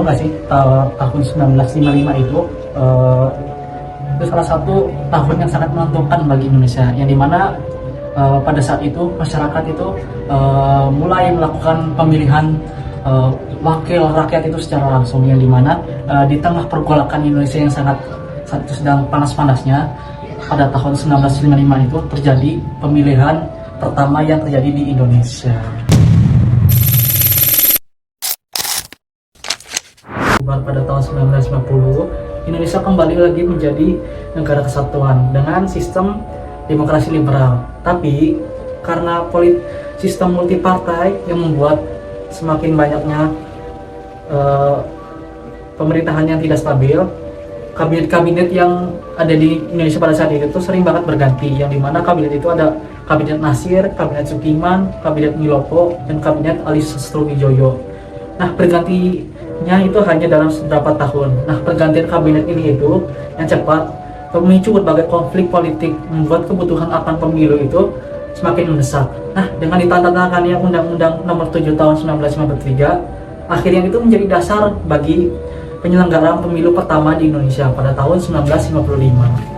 nggak sih tahun 1955 itu salah satu tahun yang sangat menentukan bagi Indonesia, yang dimana pada saat itu masyarakat itu mulai melakukan pemilihan wakil rakyat itu secara langsung, yang dimana di tengah pergolakan Indonesia yang saat itu sedang panas-panasnya, pada tahun 1955 itu terjadi pemilihan pertama yang terjadi di Indonesia. Pada tahun 1950, Indonesia kembali lagi menjadi negara kesatuan dengan sistem demokrasi liberal. Tapi karena sistem multipartai yang membuat semakin banyaknya pemerintahan yang tidak stabil, kabinet-kabinet yang ada di Indonesia pada saat itu sering banget berganti, yang dimana kabinet itu ada kabinet Nasir, kabinet Sukiman, kabinet Milopo, dan kabinet Ali Sastrowijoyo. Nah, bergantinya itu hanya dalam beberapa tahun. Nah, pergantian kabinet ini itu yang cepat memicu berbagai konflik politik, membuat kebutuhan akan pemilu itu semakin mendesak. Nah, dengan ditandatangani Undang-Undang Nomor 7 Tahun 1953, akhirnya itu menjadi dasar bagi penyelenggaraan pemilu pertama di Indonesia pada tahun 1955.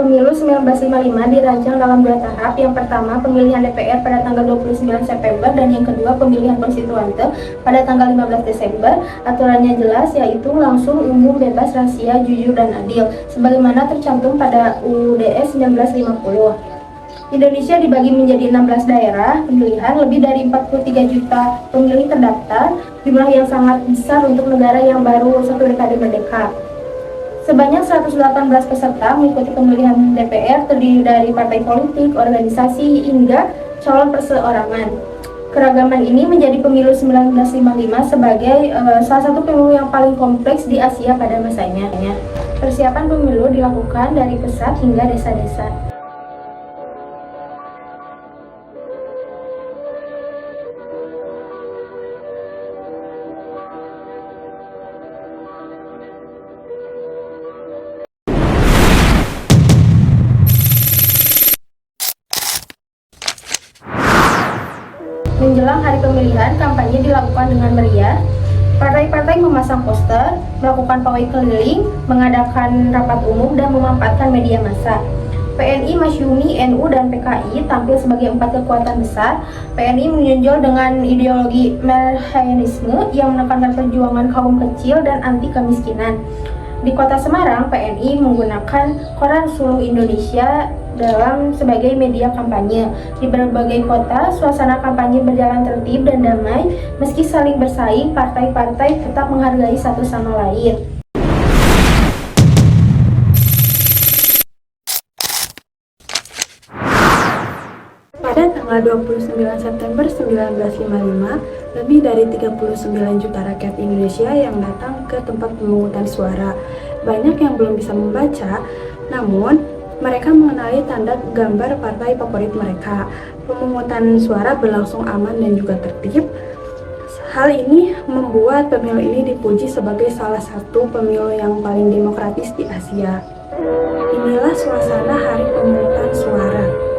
Pemilu 1955 dirancang dalam dua tahap. Yang pertama, pemilihan DPR pada tanggal 29 September dan yang kedua, pemilihan konstituante pada tanggal 15 Desember. Aturannya jelas, yaitu langsung, umum, bebas, rahasia, jujur, dan adil, sebagaimana tercantum pada UUD 1950. Indonesia dibagi menjadi 16 daerah pemilihan, lebih dari 43 juta pemilih terdaftar, jumlah yang sangat besar untuk negara yang baru satu dekade merdeka. Sebanyak 118 peserta mengikuti pemilihan DPR, terdiri dari partai politik, organisasi, hingga calon perseorangan. Keragaman ini menjadi pemilu 1955 sebagai salah satu pemilu yang paling kompleks di Asia pada masanya. Persiapan pemilu dilakukan dari pusat hingga desa-desa. Menjelang hari pemilihan, kampanye dilakukan dengan meriah. Partai-partai memasang poster, melakukan pawai keliling, mengadakan rapat umum, dan memanfaatkan media massa. PNI, Masyumi, NU, dan PKI tampil sebagai empat kekuatan besar. PNI menonjol dengan ideologi Marxisme yang menekankan perjuangan kaum kecil dan anti kemiskinan. Di Kota Semarang, PNI menggunakan Koran Seluruh Indonesia sebagai media kampanye. Di berbagai kota, suasana kampanye berjalan tertib dan damai. Meski saling bersaing, partai-partai tetap menghargai satu sama lain. Pada tanggal 29 September 1955, lebih dari 39 juta rakyat Indonesia yang datang ke tempat pemungutan suara. Banyak yang belum bisa membaca, namun mereka mengenali tanda gambar partai favorit mereka. Pemungutan suara berlangsung aman dan juga tertib. Hal ini membuat pemilu ini dipuji sebagai salah satu pemilu yang paling demokratis di Asia. Inilah suasana hari pemungutan suara.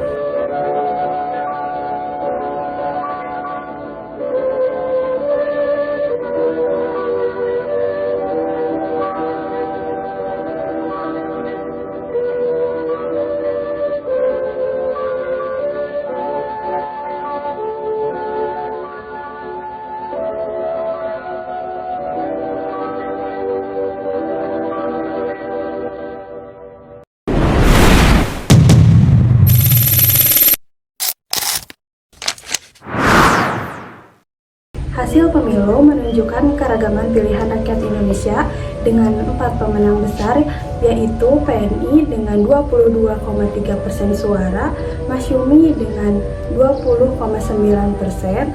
Hasil pemilu menunjukkan keragaman pilihan rakyat Indonesia dengan 4 pemenang besar, yaitu PNI dengan 22,3% suara, Masyumi dengan 20,9%,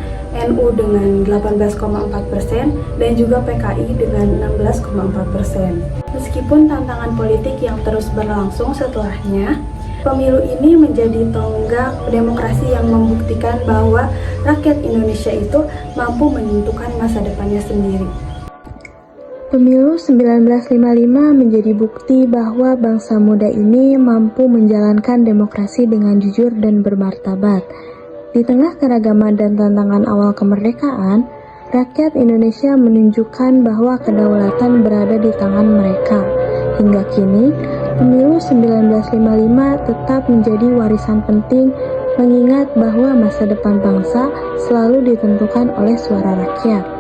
NU dengan 18,4%, dan juga PKI dengan 16,4%. Meskipun tantangan politik yang terus berlangsung setelahnya, pemilu ini menjadi tonggak demokrasi yang membuktikan bahwa rakyat Indonesia itu mampu menentukan masa depannya sendiri. Pemilu 1955 menjadi bukti bahwa bangsa muda ini mampu menjalankan demokrasi dengan jujur dan bermartabat. Di tengah keragaman dan tantangan awal kemerdekaan, rakyat Indonesia menunjukkan bahwa kedaulatan berada di tangan mereka. Hingga kini, pemilu 1955 tetap menjadi warisan penting, mengingat bahwa masa depan bangsa selalu ditentukan oleh suara rakyat.